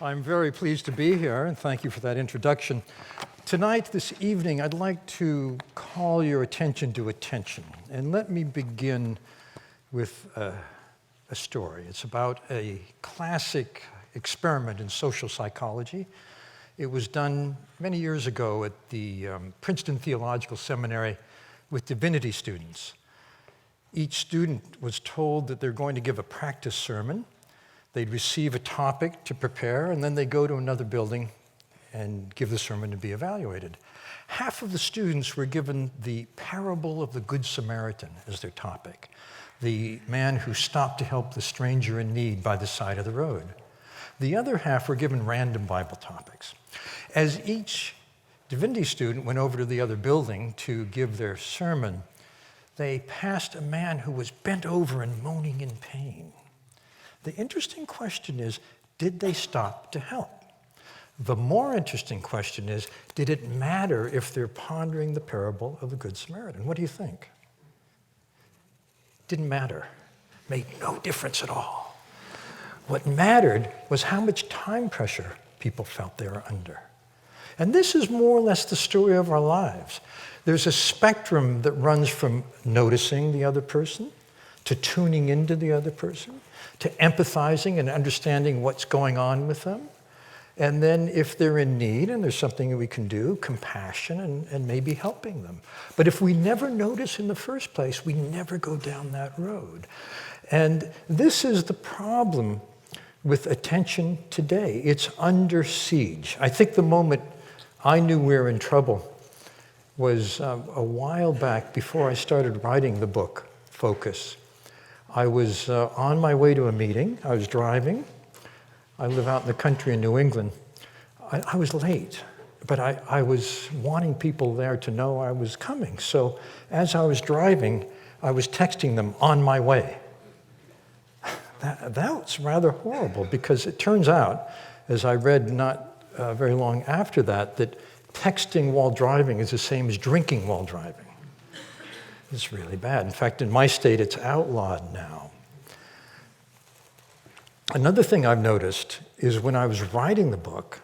I'm very pleased to be here, and thank you for that introduction. Tonight, this evening, I'd like to call your attention to attention. And let me begin with a story. It's about a classic experiment in social psychology. It was done many years ago at the Princeton Theological Seminary with divinity students. Each student was told that they're going to give a practice sermon. They'd receive a topic to prepare, and then they'd go to another building and give the sermon to be evaluated. Half of the students were given the parable of the Good Samaritan as their topic, the man who stopped to help the stranger in need by the side of the road. The other half were given random Bible topics. As each divinity student went over to the other building to give their sermon, they passed a man who was bent over and moaning in pain. The interesting question is, did they stop to help? The more interesting question is, did it matter if they're pondering the parable of the Good Samaritan? What do you think? Didn't matter. Made no difference at all. What mattered was how much time pressure people felt they were under. And this is more or less the story of our lives. There's a spectrum that runs from noticing the other person, to tuning into the other person, to empathizing and understanding what's going on with them. And then if they're in need and there's something that we can do, compassion and maybe helping them. But if we never notice in the first place, we never go down that road. And this is the problem with attention today. It's under siege. I think the moment I knew we were in trouble was a while back before I started writing the book, Focus. I was on my way to a meeting. I was driving. I live out in the country in New England. I was late, but I was wanting people there to know I was coming. So as I was driving, I was texting them on my way. That's rather horrible because it turns out, as I read not very long after that texting while driving is the same as drinking while driving. It's really bad. In fact, in my state, it's outlawed now. Another thing I've noticed is when I was writing the book,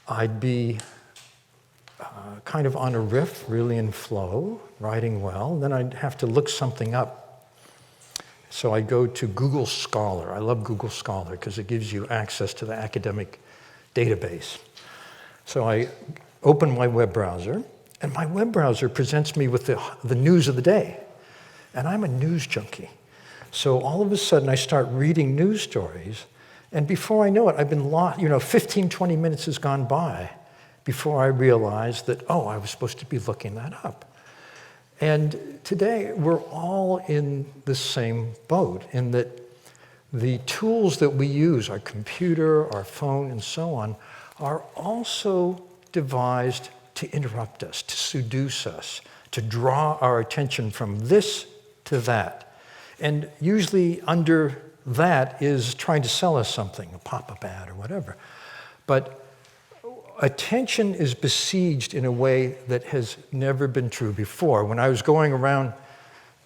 I'd be kind of on a riff, really in flow, writing well, then I'd have to look something up. So I go to Google Scholar. I love Google Scholar because it gives you access to the academic database. So I open my web browser, and my web browser presents me with the news of the day. And I'm a news junkie. So all of a sudden, I start reading news stories, and before I know it, I've been lost. 15, 20 minutes has gone by before I realized that, I was supposed to be looking that up. And today, we're all in the same boat, in that the tools that we use, our computer, our phone, and so on, are also devised to interrupt us, to seduce us, to draw our attention from this to that. And usually under that is trying to sell us something, a pop-up ad or whatever. But attention is besieged in a way that has never been true before. When I was going around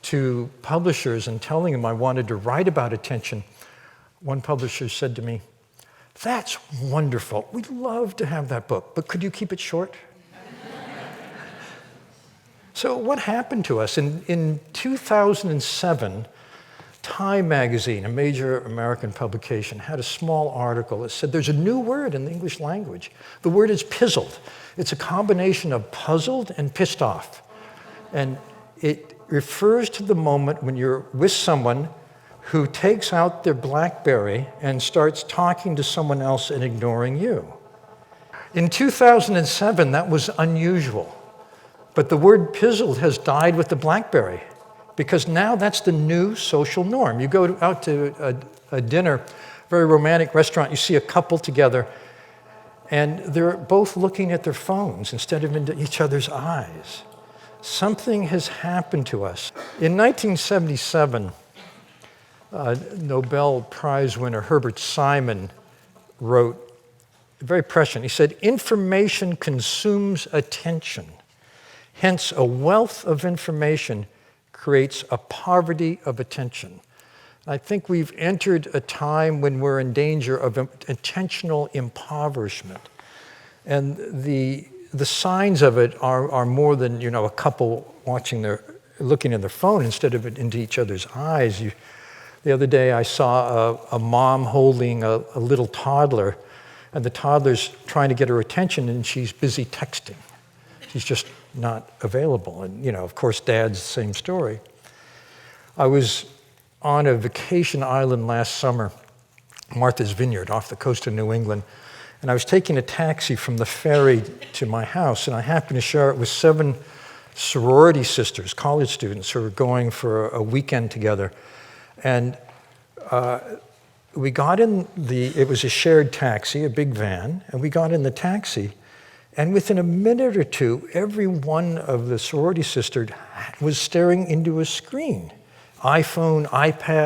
to publishers and telling them I wanted to write about attention, one publisher said to me, "That's wonderful. We'd love to have that book, but could you keep it short?" So what happened to us? In 2007, Time magazine, a major American publication, had a small article that said there's a new word in the English language. The word is pizzled. It's a combination of puzzled and pissed off. And it refers to the moment when you're with someone who takes out their BlackBerry and starts talking to someone else and ignoring you. In 2007, that was unusual. But the word pizzled has died with the BlackBerry because now that's the new social norm. You go out to a dinner, very romantic restaurant, you see a couple together, and they're both looking at their phones instead of into each other's eyes. Something has happened to us. In 1977, Nobel Prize winner Herbert Simon wrote, very prescient, he said, "Information consumes attention. Hence, a wealth of information creates a poverty of attention." I think we've entered a time when we're in danger of intentional impoverishment. And the signs of it are more than, a couple looking at their phone instead of into each other's eyes. The other day I saw a mom holding a little toddler, and the toddler's trying to get her attention, and she's busy texting. She's just not available. And, of course, dad's the same story. I was on a vacation island last summer, Martha's Vineyard, off the coast of New England, and I was taking a taxi from the ferry to my house, and I happened to share it with 7 sorority sisters, college students, who were going for a weekend together. And we got in it was a shared taxi, a big van, and we got in the taxi, and within a minute or two, every one of the sorority sisters was staring into a screen. iPhone, iPad,